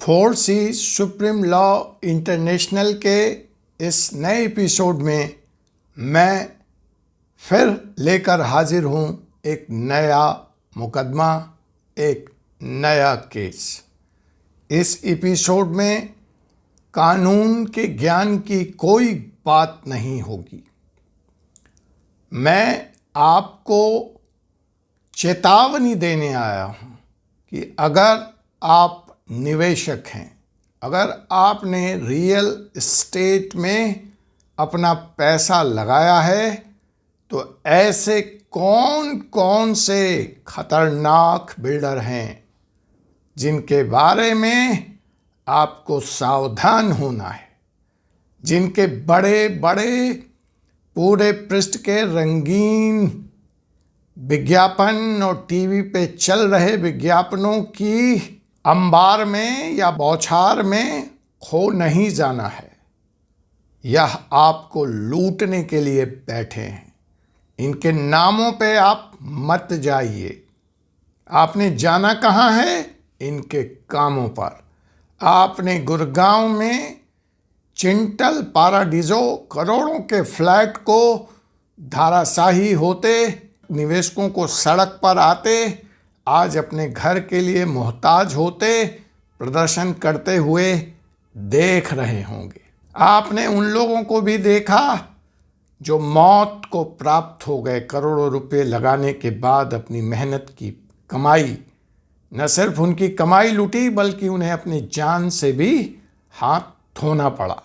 Four C supreme law international के इस नए एपिसोड में मैं फिर लेकर हाजिर हूँ एक नया मुकदमा, एक नया केस। इस एपिसोड में कानून के ज्ञान की कोई बात नहीं होगी। मैं आपको चेतावनी देने आया हूँ कि अगर आप निवेशक हैं, अगर आपने रियल एस्टेट में अपना पैसा लगाया है, तो ऐसे कौन कौन से खतरनाक बिल्डर हैं जिनके बारे में आपको सावधान होना है, जिनके बड़े बड़े पूरे पृष्ठ के रंगीन विज्ञापन और टीवी पे चल रहे विज्ञापनों की अंबार में या बौछार में खो नहीं जाना है। यह आपको लूटने के लिए बैठे हैं। इनके नामों पे आप मत जाइए। आपने जाना कहाँ है? इनके कामों पर। आपने गुड़गांव में चिंटल पाराडीजो करोड़ों के फ्लैट को धाराशाही होते, निवेशकों को सड़क पर आते, आज अपने घर के लिए मोहताज होते, प्रदर्शन करते हुए देख रहे होंगे। आपने उन लोगों को भी देखा जो मौत को प्राप्त हो गए करोड़ों रुपए लगाने के बाद। अपनी मेहनत की कमाई, न सिर्फ उनकी कमाई लुटी बल्कि उन्हें अपनी जान से भी हाथ धोना पड़ा।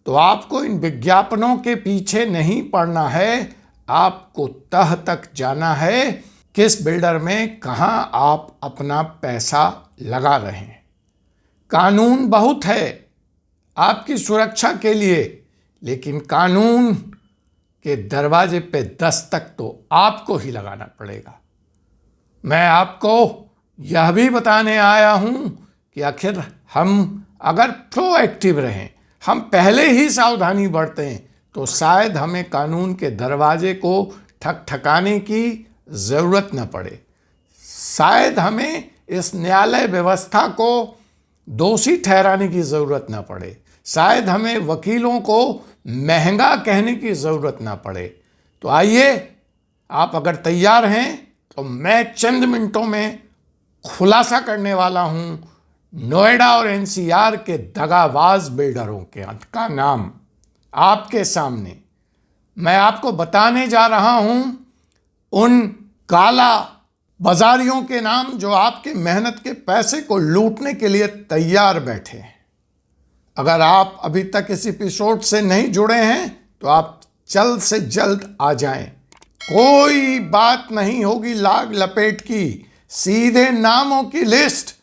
तो आपको इन विज्ञापनों के पीछे नहीं पड़ना है, आपको तह तक जाना है किस बिल्डर में कहाँ आप अपना पैसा लगा रहे हैं। कानून बहुत है आपकी सुरक्षा के लिए, लेकिन कानून के दरवाजे पे दस्तक तो आपको ही लगाना पड़ेगा। मैं आपको यह भी बताने आया हूँ कि आखिर हम अगर प्रोएक्टिव रहें, हम पहले ही सावधानी बरतें, तो शायद हमें कानून के दरवाजे को ठकठकाने की ज़रूरत न पड़े। शायद हमें इस न्यायालय व्यवस्था को दोषी ठहराने की ज़रूरत न पड़े। शायद हमें वकीलों को महंगा कहने की ज़रूरत न पड़े। तो आइए, आप अगर तैयार हैं तो मैं चंद मिनटों में खुलासा करने वाला हूं नोएडा और एनसीआर के दगाबाज बिल्डरों का नाम आपके सामने। मैं आपको बताने जा रहा हूं उन काला बाजारियों के नाम जो आपके मेहनत के पैसे को लूटने के लिए तैयार बैठे हैं। अगर आप अभी तक इस एपिसोड से नहीं जुड़े हैं तो आप जल्द से जल्द आ जाएं। कोई बात नहीं होगी लाग लपेट की, सीधे नामों की लिस्ट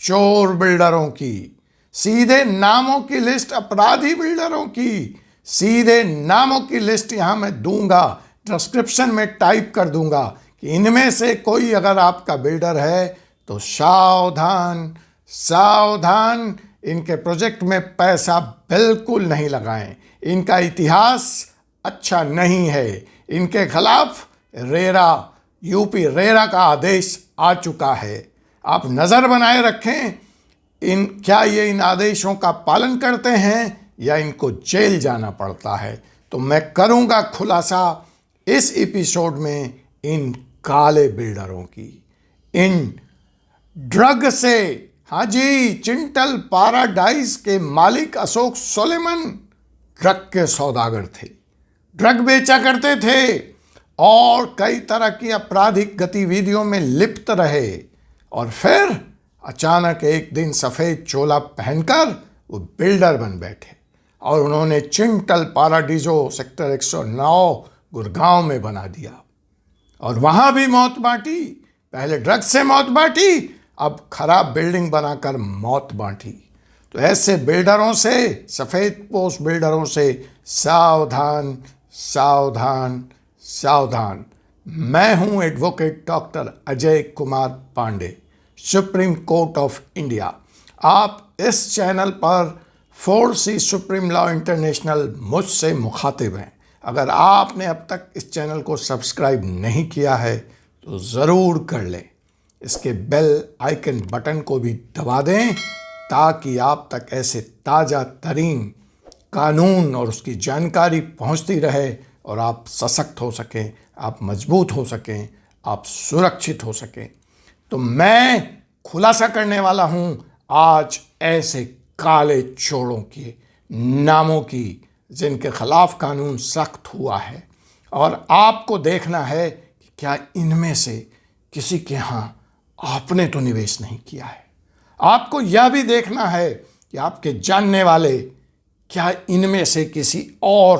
चोर बिल्डरों की, सीधे नामों की लिस्ट अपराधी बिल्डरों की, सीधे नामों की लिस्ट यहां मैं दूंगा, डिस्क्रिप्शन में टाइप कर दूंगा कि इनमें से कोई अगर आपका बिल्डर है तो सावधान सावधान, इनके प्रोजेक्ट में पैसा बिल्कुल नहीं लगाएं। इनका इतिहास अच्छा नहीं है। इनके खिलाफ यूपी रेरा का आदेश आ चुका है। आप नज़र बनाए रखें क्या ये इन आदेशों का पालन करते हैं या इनको जेल जाना पड़ता है। तो मैं करूंगा खुलासा इस एपिसोड में इन काले बिल्डरों की, इन ड्रग से। हाँ जी, चिंटल पाराडाइज के मालिक अशोक सोलेमन ड्रग के सौदागर थे, ड्रग बेचा करते थे और कई तरह की आपराधिक गतिविधियों में लिप्त रहे। और फिर अचानक एक दिन सफ़ेद चोला पहनकर वो बिल्डर बन बैठे और उन्होंने चिंटल पाराडीजो सेक्टर 109 गुड़गांव में बना दिया और वहाँ भी मौत बांटी। पहले ड्रग से मौत बांटी, अब खराब बिल्डिंग बनाकर मौत बांटी। तो ऐसे बिल्डरों से, सफ़ेद पोश बिल्डरों से सावधान सावधान सावधान। मैं हूँ advocate doctor Ajay Kumar Pandey, supreme court of India. आप इस चैनल पर four C supreme law international मुझसे मुखातिब हैं। अगर आपने अब तक इस चैनल को सब्सक्राइब नहीं किया है तो ज़रूर कर लें। इसके बेल आइकन बटन को भी दबा दें ताकि आप तक ऐसे ताज़ा तरीन कानून और उसकी जानकारी पहुंचती रहे और आप सशक्त हो सकें, आप मजबूत हो सकें, आप सुरक्षित हो सकें। तो मैं खुलासा करने वाला हूं आज ऐसे काले चोरों के नामों की जिनके खिलाफ कानून सख्त हुआ है, और आपको देखना है कि क्या इनमें से किसी के यहाँ आपने तो निवेश नहीं किया है। आपको यह भी देखना है कि आपके जानने वाले क्या इनमें से किसी और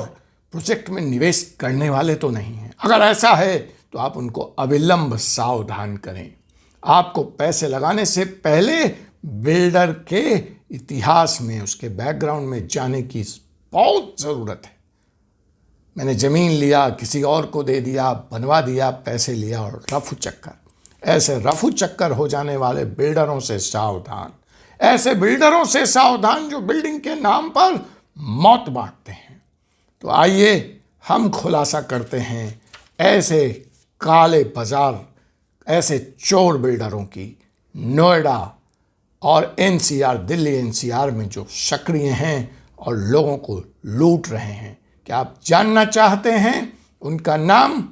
प्रोजेक्ट में निवेश करने वाले तो नहीं हैं। अगर ऐसा है तो आप उनको अविलंब सावधान करें। आपको पैसे लगाने से पहले बिल्डर के इतिहास में, उसके बैकग्राउंड में जाने की बहुत ज़रूरत है। मैंने ज़मीन लिया, किसी और को दे दिया, बनवा दिया, पैसे लिया और रफू चक्कर। ऐसे रफू चक्कर हो जाने वाले बिल्डरों से सावधान। ऐसे बिल्डरों से सावधान जो बिल्डिंग के नाम पर मौत बांटते हैं। तो आइए हम खुलासा करते हैं ऐसे काले बाजार, ऐसे चोर बिल्डरों की नोएडा और एनसीआर, दिल्ली एनसीआर में जो सक्रिय हैं और लोगों को लूट रहे हैं। क्या आप जानना चाहते हैं उनका नाम?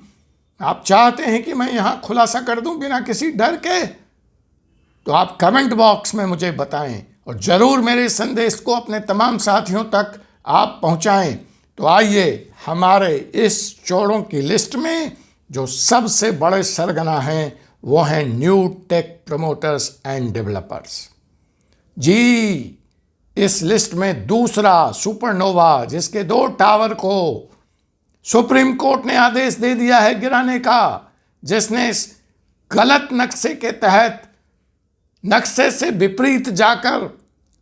आप चाहते हैं कि मैं यहाँ खुलासा कर दूं बिना किसी डर के? तो आप कमेंट बॉक्स में मुझे बताएं और ज़रूर मेरे संदेश को अपने तमाम साथियों तक आप पहुँचाएं। तो आइए हमारे इस चोरों की लिस्ट में जो सबसे बड़े सरगना हैं वो हैं New Tech Promoters and Developers. जी, इस लिस्ट में दूसरा सुपरनोवा, जिसके 2 टावर को सुप्रीम कोर्ट ने आदेश दे दिया है गिराने का, जिसने इस गलत नक्शे के तहत नक्शे से विपरीत जाकर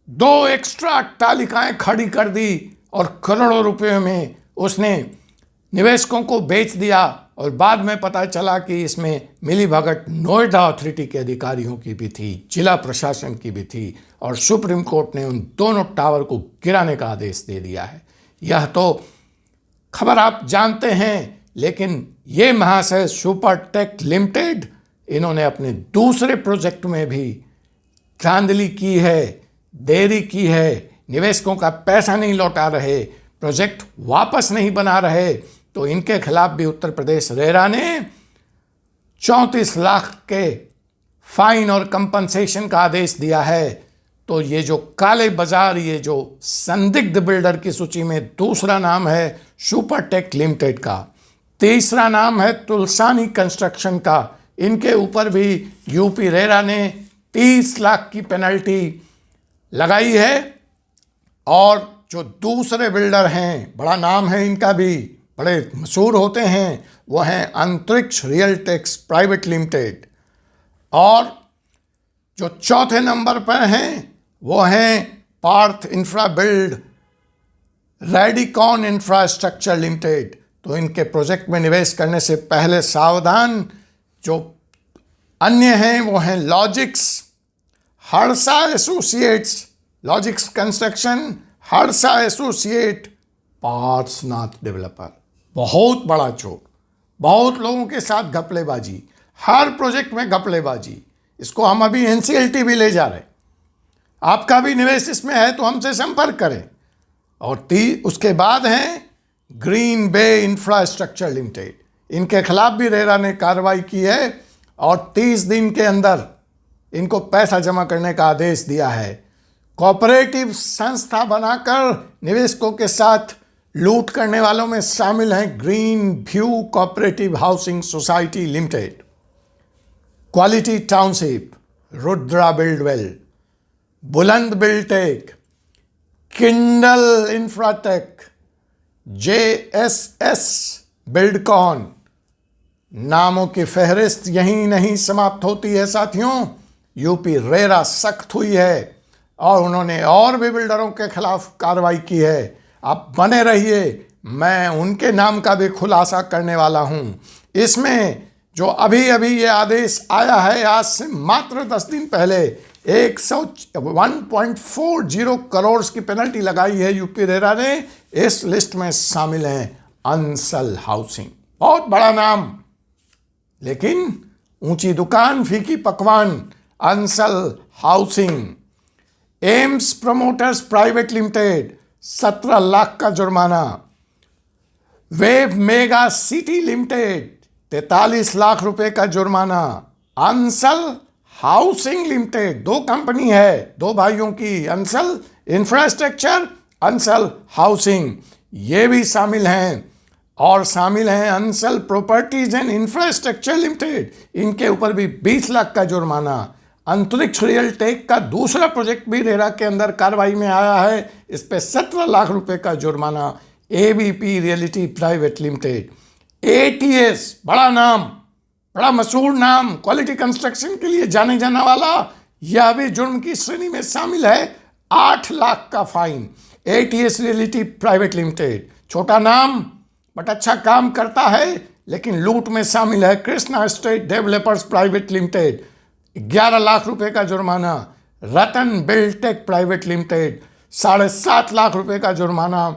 2 एक्स्ट्रा अट्टालिकाएं खड़ी कर दी और करोड़ों रुपए में उसने निवेशकों को बेच दिया। और बाद में पता चला कि इसमें मिलीभगत नोएडा अथॉरिटी के अधिकारियों की भी थी, जिला प्रशासन की भी थी, और सुप्रीम कोर्ट ने उन दोनों टावर को गिराने का आदेश दे दिया है। यह तो खबर आप जानते हैं, लेकिन ये महाशय सुपर टेक लिमिटेड, इन्होंने अपने दूसरे प्रोजेक्ट में भी धांधली की है, देरी की है, निवेशकों का पैसा नहीं लौटा रहे, प्रोजेक्ट वापस नहीं बना रहे। तो इनके खिलाफ भी उत्तर प्रदेश रेरा ने 34 लाख के फाइन और कंपनसेशन का आदेश दिया है। तो ये जो काले बाजार, ये जो संदिग्ध बिल्डर की सूची में दूसरा नाम है सुपरटेक लिमिटेड का, तीसरा नाम है तुलसानी कंस्ट्रक्शन का। इनके ऊपर भी यूपी रेरा ने 30 लाख की पेनल्टी लगाई है। और जो दूसरे बिल्डर हैं, बड़ा नाम है इनका भी, बड़े मशहूर होते हैं, वो हैं अंतरिक्ष रियल टेक्स प्राइवेट लिमिटेड। और जो चौथे नंबर पर हैं वो हैं Parth Infra Build, Radicon Infrastructure Limited. तो इनके प्रोजेक्ट में निवेश करने से पहले सावधान। जो अन्य हैं वो हैं Logix, Harsha Associates, Logix Construction, Harsha Associate, Parsvnath Developer. बहुत बड़ा चोर, बहुत लोगों के साथ घपलेबाजी, हर प्रोजेक्ट में घपलेबाजी। इसको हम अभी एनसीएलटी भी ले जा रहे हैं। आपका भी निवेश इसमें है तो हमसे संपर्क करें। और उसके बाद हैं ग्रीन बे इंफ्रास्ट्रक्चर लिमिटेड। इनके खिलाफ भी रेरा ने कार्रवाई की है और 30 दिन के अंदर इनको पैसा जमा करने का आदेश दिया है। कोऑपरेटिव संस्था बनाकर निवेशकों के साथ लूट करने वालों में शामिल हैं Green View Cooperative Housing Society Limited, Quality Township, Rudra Buildwell, Buland Buildtech, Kindle Infratech, JSS Buildcon. नामों की फहरिस्त यहीं नहीं समाप्त होती है साथियों। यूपी रेरा सख्त हुई है और उन्होंने और भी बिल्डरों के खिलाफ कार्रवाई की है। आप बने रहिए, मैं उनके नाम का भी खुलासा करने वाला हूं। इसमें जो अभी अभी ये आदेश आया है, आज से मात्र 10 दिन पहले 1.40 करोड़ की पेनल्टी लगाई है यूपी रेरा ने। इस लिस्ट में शामिल हैं अंसल हाउसिंग, बहुत बड़ा नाम, लेकिन ऊंची दुकान फीकी पकवान, Ansal housing. AIIMS promoters private limited 17 lakh का जुर्माना, wave mega city limited 43 lakh रुपए का जुर्माना, अंसल हाउसिंग लिमिटेड, 2 कंपनी है, 2 भाइयों की, अंसल इंफ्रास्ट्रक्चर, अंसल हाउसिंग, ये भी शामिल हैं। और शामिल हैं Ansal properties and infrastructure limited, इनके ऊपर भी 20 लाख का जुर्माना। अंतरिक्ष रियल टेक का दूसरा प्रोजेक्ट भी रेरा के अंदर कार्रवाई में आया है, इस पे 17 लाख रुपए का जुर्माना। ABP reality private limited, ATS, बड़ा नाम, बड़ा मशहूर नाम, क्वालिटी कंस्ट्रक्शन के लिए जाने जाने वाला, यह भी जुर्म की श्रेणी में शामिल है। 8 लाख का fine. ATS reality private limited, छोटा नाम बट अच्छा काम करता है, लेकिन लूट में शामिल है। Krishna State Developers Private Limited, 11 lakh रुपए का जुर्माना। Ratan Buildtech Private Limited, 7.5 lakh रुपए का जुर्माना।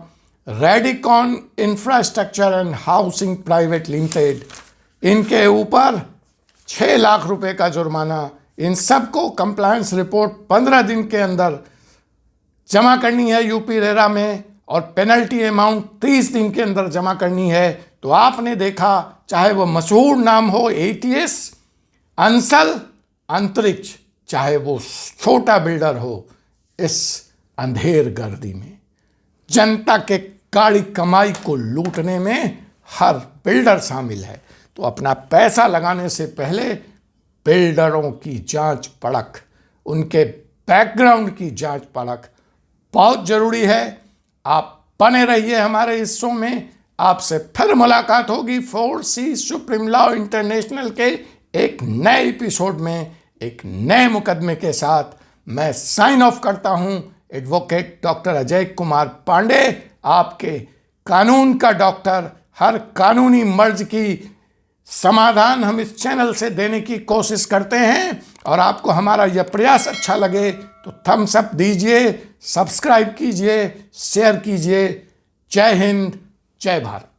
Radicon Infrastructure and Housing Private Limited, इनके ऊपर 6 लाख रुपए का जुर्माना। इन सबको कंप्लायंस रिपोर्ट 15 दिन के अंदर जमा करनी है यूपी रेरा में, और पेनल्टी अमाउंट 30 दिन के अंदर जमा करनी है। तो आपने देखा, चाहे वो मशहूर नाम हो एटीएस, अंसल, अंतरिक्ष, चाहे वो छोटा बिल्डर हो, इस अंधेर गर्दी में जनता के काली कमाई को लूटने में हर बिल्डर शामिल है। तो अपना पैसा लगाने से पहले बिल्डरों की जांच परख, उनके बैकग्राउंड की जांच परख बहुत जरूरी है। आप बने रहिए हमारे इस शो में। आपसे फिर मुलाकात होगी 4C सुप्रीम लॉ इंटरनेशनल के एक नए एपिसोड में, एक नए मुकदमे के साथ। मैं साइन ऑफ करता हूं, एडवोकेट डॉक्टर अजय कुमार पांडे, आपके कानून का डॉक्टर। हर कानूनी मर्ज की समाधान हम इस चैनल से देने की कोशिश करते हैं, और आपको हमारा यह प्रयास अच्छा लगे तो थम्स अप दीजिए, सब्सक्राइब कीजिए, शेयर कीजिए। जय हिंद, जय भारत।